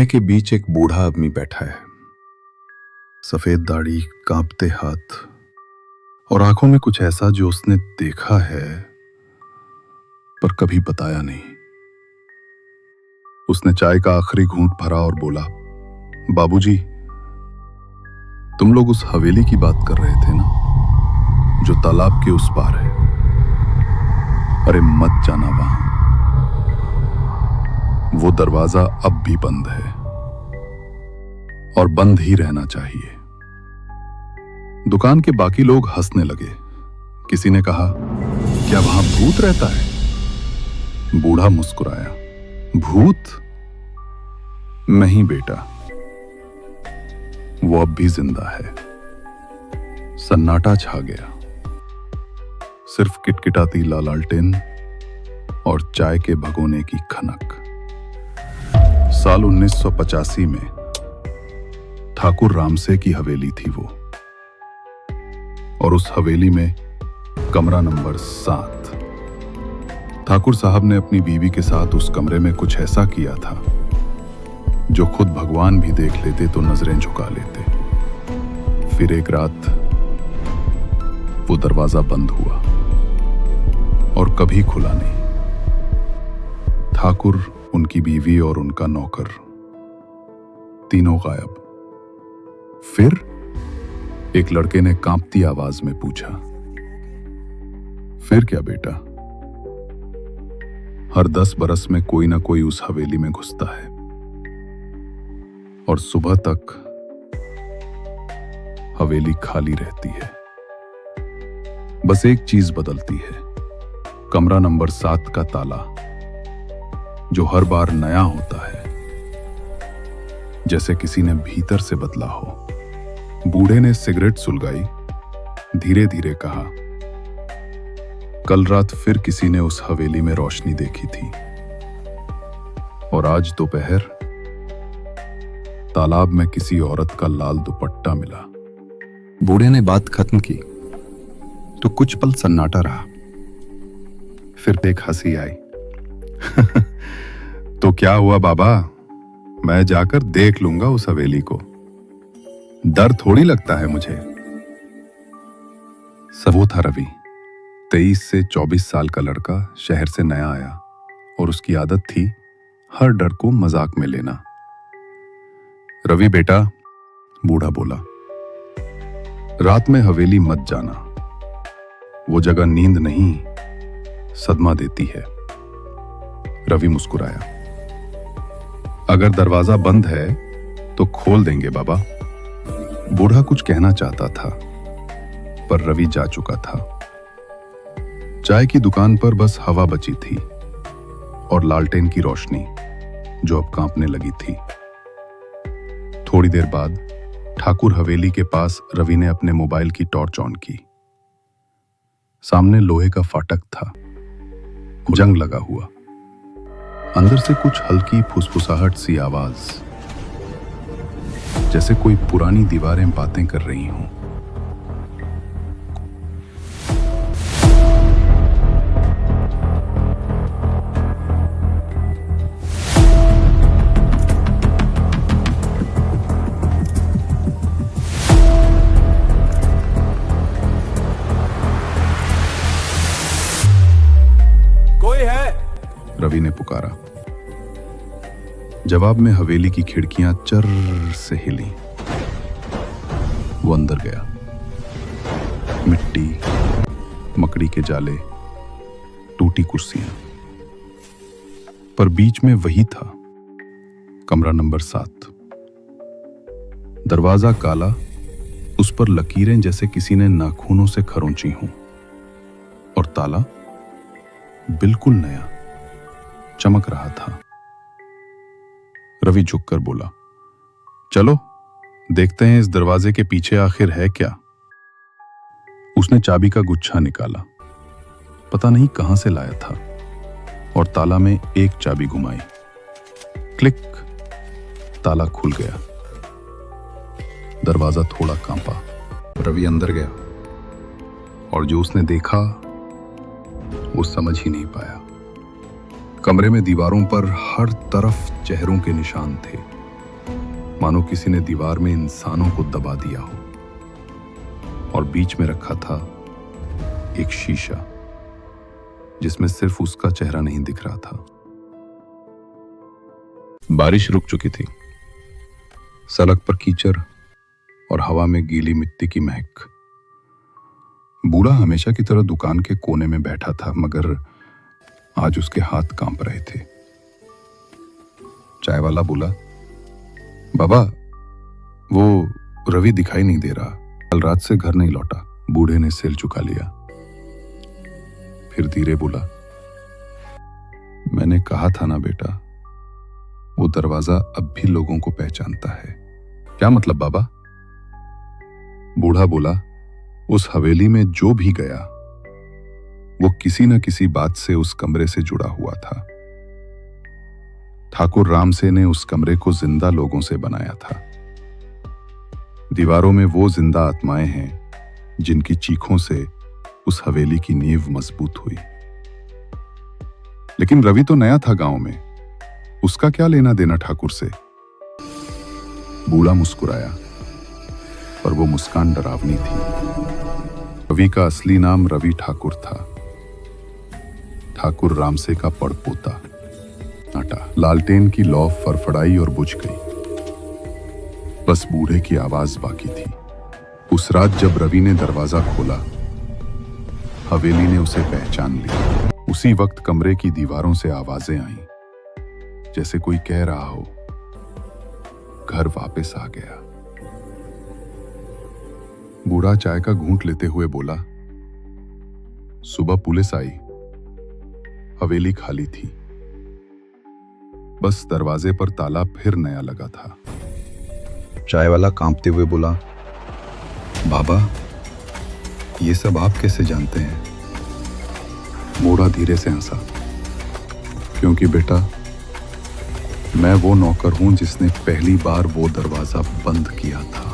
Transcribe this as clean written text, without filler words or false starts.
कमरे के बीच एक बूढ़ा आदमी बैठा है। सफेद दाढ़ी, कांपते हाथ और आंखों में कुछ ऐसा जो उसने देखा है पर कभी बताया नहीं। उसने चाय का आखिरी घूंट भरा और बोला, बाबूजी, तुम लोग उस हवेली की बात कर रहे थे ना, जो तालाब के उस पार है। अरे मत जाना वहां, वो दरवाजा अब भी बंद है और बंद ही रहना चाहिए। दुकान के बाकी लोग हंसने लगे। किसी ने कहा, क्या वहां भूत रहता है? बूढ़ा मुस्कुराया, भूत? नहीं बेटा, वो अब भी जिंदा है। सन्नाटा छा गया, सिर्फ किटकिटाती लालटेन और चाय के भगोने की खनक। साल 1985 में ठाकुर रामसे की हवेली थी वो, और उस हवेली में कमरा नंबर 7। ठाकुर साहब ने अपनी बीवी के साथ उस कमरे में कुछ ऐसा किया था जो खुद भगवान भी देख लेते तो नजरें झुका लेते। फिर एक रात वो दरवाजा बंद हुआ और कभी खुला नहीं। ठाकुर, उनकी बीवी और उनका नौकर, तीनों गायब। फिर एक लड़के ने कांपती आवाज में पूछा, फिर क्या बेटा? हर 10 बरस में कोई ना कोई उस हवेली में घुसता है और सुबह तक हवेली खाली रहती है। बस एक चीज बदलती है, कमरा नंबर 7 का ताला, जो हर बार नया होता है, जैसे किसी ने भीतर से बदला हो। बूढ़े ने सिगरेट सुलगाई, धीरे धीरे कहा, कल रात फिर किसी ने उस हवेली में रोशनी देखी थी, और आज दोपहर तालाब में किसी औरत का लाल दुपट्टा मिला। बूढ़े ने बात खत्म की तो कुछ पल सन्नाटा रहा। फिर एक हंसी आई। तो क्या हुआ बाबा, मैं जाकर देख लूंगा उस हवेली को, डर थोड़ी लगता है मुझे। वो था रवि, 23 से 24 साल का लड़का, शहर से नया आया, और उसकी आदत थी हर डर को मजाक में लेना। रवि बेटा, बूढ़ा बोला, रात में हवेली मत जाना, वो जगह नींद नहीं, सदमा देती है। रवि मुस्कुराया, अगर दरवाजा बंद है तो खोल देंगे बाबा। बूढ़ा कुछ कहना चाहता था पर रवि जा चुका था। चाय की दुकान पर बस हवा बची थी और लालटेन की रोशनी जो अब कांपने लगी थी। थोड़ी देर बाद ठाकुर हवेली के पास रवि ने अपने मोबाइल की टॉर्च ऑन की। सामने लोहे का फाटक था, जंग लगा हुआ। अंदर से कुछ हल्की फुसफुसाहट सी आवाज, जैसे कोई पुरानी दीवारें बातें कर रही हों। कोई है? रवि ने पुकारा। जवाब में हवेली की खिड़कियां चर्र से हिली। वो अंदर गया। मिट्टी, मकड़ी के जाले, टूटी कुर्सियां, पर बीच में वही था, कमरा नंबर 7। दरवाजा काला, उस पर लकीरें जैसे किसी ने नाखूनों से खरोंची हों, और ताला बिल्कुल नया, चमक रहा था। रवि झुककर बोला, चलो देखते हैं इस दरवाजे के पीछे आखिर है क्या। उसने चाबी का गुच्छा निकाला, पता नहीं कहां से लाया था, और ताला में एक चाबी घुमाई। क्लिक, ताला खुल गया। दरवाजा थोड़ा कांपा। रवि अंदर गया और जो उसने देखा वो समझ ही नहीं पाया। कमरे में दीवारों पर हर तरफ चेहरों के निशान थे, मानो किसी ने दीवार में इंसानों को दबा दिया हो, और बीच में रखा था एक शीशा जिसमें सिर्फ उसका चेहरा नहीं दिख रहा था। बारिश रुक चुकी थी। सड़क पर कीचड़ और हवा में गीली मिट्टी की महक। बूढ़ा हमेशा की तरह दुकान के कोने में बैठा था, मगर आज उसके हाथ कांप रहे थे। चाय वाला बोला, बाबा, वो रवि दिखाई नहीं दे रहा, कल रात से घर नहीं लौटा। बूढ़े ने सिर झुका लिया, फिर धीरे बोला, मैंने कहा था ना बेटा, वो दरवाजा अब भी लोगों को पहचानता है। क्या मतलब बाबा? बूढ़ा बोला, उस हवेली में जो भी गया वो किसी न किसी बात से उस कमरे से जुड़ा हुआ था। ठाकुर रामसे ने उस कमरे को जिंदा लोगों से बनाया था। दीवारों में वो जिंदा आत्माएं हैं जिनकी चीखों से उस हवेली की नींव मजबूत हुई। लेकिन रवि तो नया था गांव में, उसका क्या लेना देना ठाकुर से? बूढ़ा मुस्कुराया, पर वो मुस्कान डरावनी थी। रवि का असली नाम रवि ठाकुर था, ठाकुर रामसे का पड़पोता। लालटेन की लौ फड़फड़ाई और बुझ गई, बस बूढ़े की आवाज बाकी थी। उस रात जब रवि ने दरवाजा खोला, हवेली ने उसे पहचान लिया। उसी वक्त कमरे की दीवारों से आवाजें आईं, जैसे कोई कह रहा हो, घर वापस आ गया। बूढ़ा चाय का घूंट लेते हुए बोला, सुबह पुलिस आई, हवेली खाली थी, बस दरवाजे पर ताला फिर नया लगा था। चाय वाला कांपते हुए बोला, बाबा, ये सब आप कैसे जानते हैं? बूढ़ा धीरे से हंसा, क्योंकि बेटा, मैं वो नौकर हूं जिसने पहली बार वो दरवाजा बंद किया था।